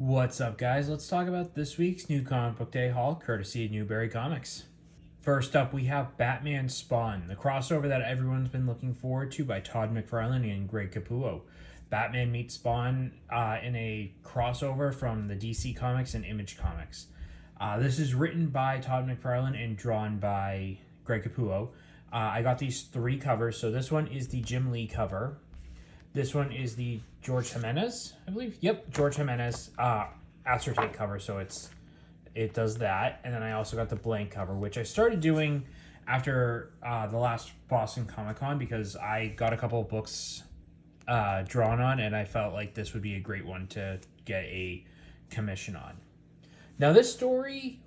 What's up, guys? Let's talk about this week's new comic book day haul, courtesy of Newberry Comics. First up, we have Batman Spawn, the crossover that everyone's been looking forward to by Todd McFarlane and Greg Capullo. Batman meets Spawn in a crossover from the DC Comics and Image Comics. This is written by Todd McFarlane and drawn by Greg Capullo. I got these three covers. So this one is the Jim Lee cover. This one is the George Jimenez, I believe. Yep, George Jimenez acetate cover. So it does that. And then I also got the blank cover, which I started doing after the last Boston Comic Con because I got a couple of books drawn on, and I felt like this would be a great one to get a commission on. Now, this story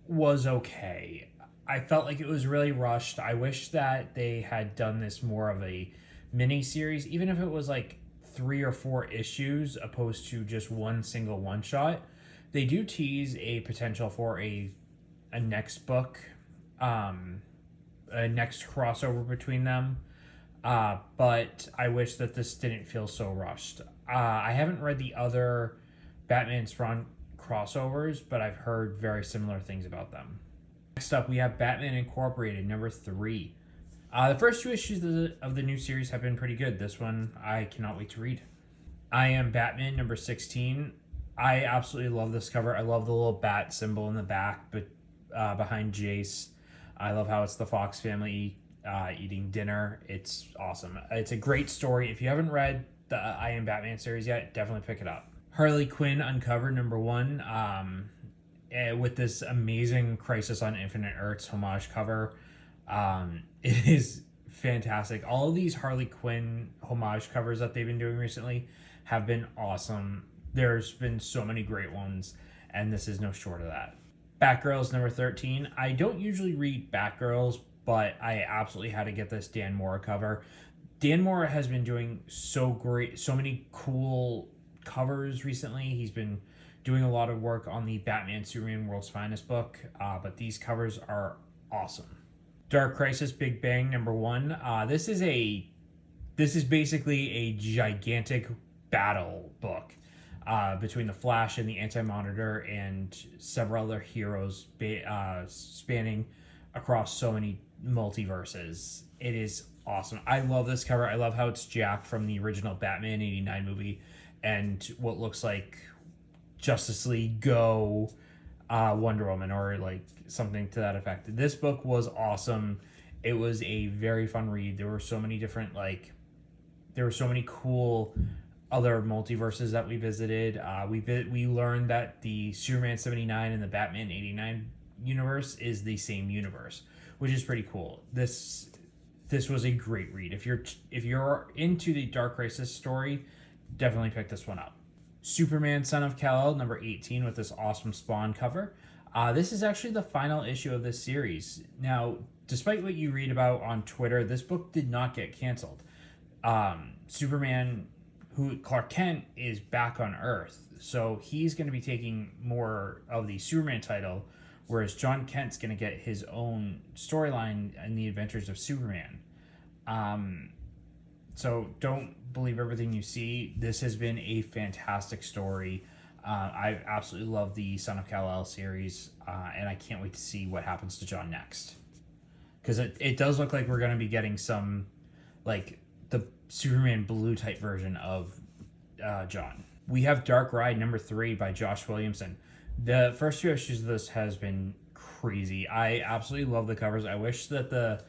was okay. I felt like it was really rushed. I wish that they had done this more of a mini series, even if it was like 3 or 4 issues opposed to just one single one shot. They do tease a potential for a next book, a next crossover between them. But I wish that this didn't feel so rushed. I haven't read the other Batman Spawn crossovers, but I've heard very similar things about them. Next up, we have Batman Incorporated, number 3. The first 2 issues of the new series have been pretty good. This one, I cannot wait to read. I Am Batman, number 16. I absolutely love this cover. I love the little bat symbol in the back, but behind Jace. I love how it's the Fox family eating dinner. It's awesome. It's a great story. If you haven't read the I Am Batman series yet, definitely pick it up. Harley Quinn Uncovered, number 1. With this amazing Crisis on Infinite Earths homage cover. It is fantastic. All of these Harley Quinn homage covers that they've been doing recently have been awesome. There's been so many great ones, and this is no short of that. Batgirls number 13. I don't usually read Batgirls, but I absolutely had to get this Dan Mora cover. Dan Mora has been doing so many cool covers recently. He's been doing a lot of work on the Batman Superman World's Finest book, but these covers are awesome. Dark Crisis Big Bang number 1. This is basically a gigantic battle book between the Flash and the Anti-Monitor and several other heroes spanning across so many multiverses. It is awesome. I love this cover. I love how it's Jack from the original Batman 89 movie and what looks like Justice League Go Wonder Woman, or like something to that effect. This book was awesome. It was a very fun read. There were so many different cool other multiverses that we visited. We learned that the Superman 79 and the Batman 89 universe is the same universe, which is pretty cool. This was a great read. If you're into the Dark Crisis story, definitely pick this one up. Superman Son of Kal-El, number 18, with this awesome Spawn cover. This is actually the final issue of this series. Now, despite what you read about on Twitter, this book did not get canceled. Superman, Clark Kent, is back on Earth, so he's going to be taking more of the Superman title, whereas John Kent's going to get his own storyline in the Adventures of Superman. So don't believe everything you see. This has been a fantastic story. I absolutely love the Son of Kal-El series, and I can't wait to see what happens to John next. Because it does look like we're going to be getting some, like, the Superman Blue type version of John. We have Dark Ride number 3 by Josh Williamson. The first 2 issues of this has been crazy. I absolutely love the covers. I wish that the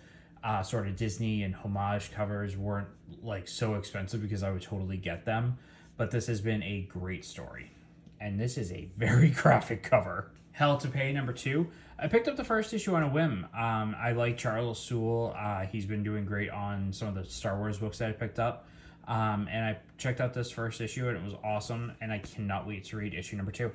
sort of Disney and homage covers weren't like so expensive, because I would totally get them. But this has been a great story. And this is a very graphic cover. Hell to Pay number 2. I picked up the first issue on a whim. I like Charles Soule. He's been doing great on some of the Star Wars books that I picked up. And I checked out this first issue and it was awesome. And I cannot wait to read issue number 2.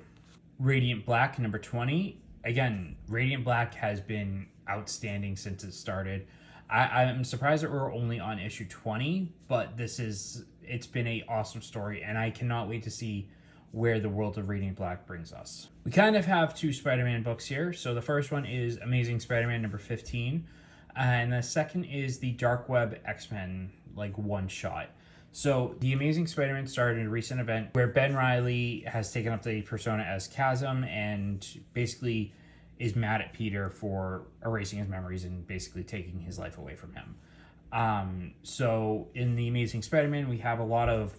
Radiant Black number 20. Again, Radiant Black has been outstanding since it started. I'm surprised that we're only on issue 20, but it's been an awesome story, and I cannot wait to see where the world of Radiant Black brings us. We kind of have 2 Spider-Man books here. So the first one is Amazing Spider-Man number 15, and the second is the Dark Web X-Men, like, one shot. So, The Amazing Spider-Man started in a recent event where Ben Reilly has taken up the persona as Chasm and basically is mad at Peter for erasing his memories and basically taking his life away from him. So, in The Amazing Spider-Man, we have a lot of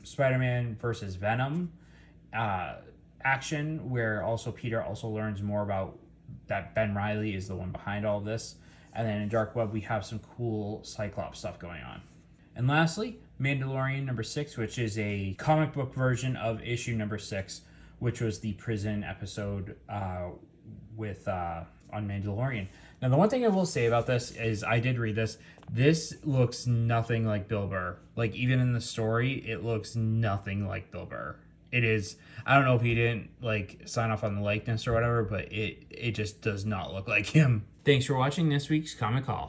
Spider-Man versus Venom action, where also Peter also learns more about that Ben Reilly is the one behind all of this. And then in Dark Web, we have some cool Cyclops stuff going on. And lastly, Mandalorian number 6, which is a comic book version of issue number 6, which was the prison episode with on Mandalorian. Now, the one thing I will say about this is I did read this. This looks nothing like Bill Burr. Like, even in the story, it looks nothing like Bill Burr. It is, I don't know if he didn't like sign off on the likeness or whatever, but it just does not look like him. Thanks for watching this week's Comic Haul.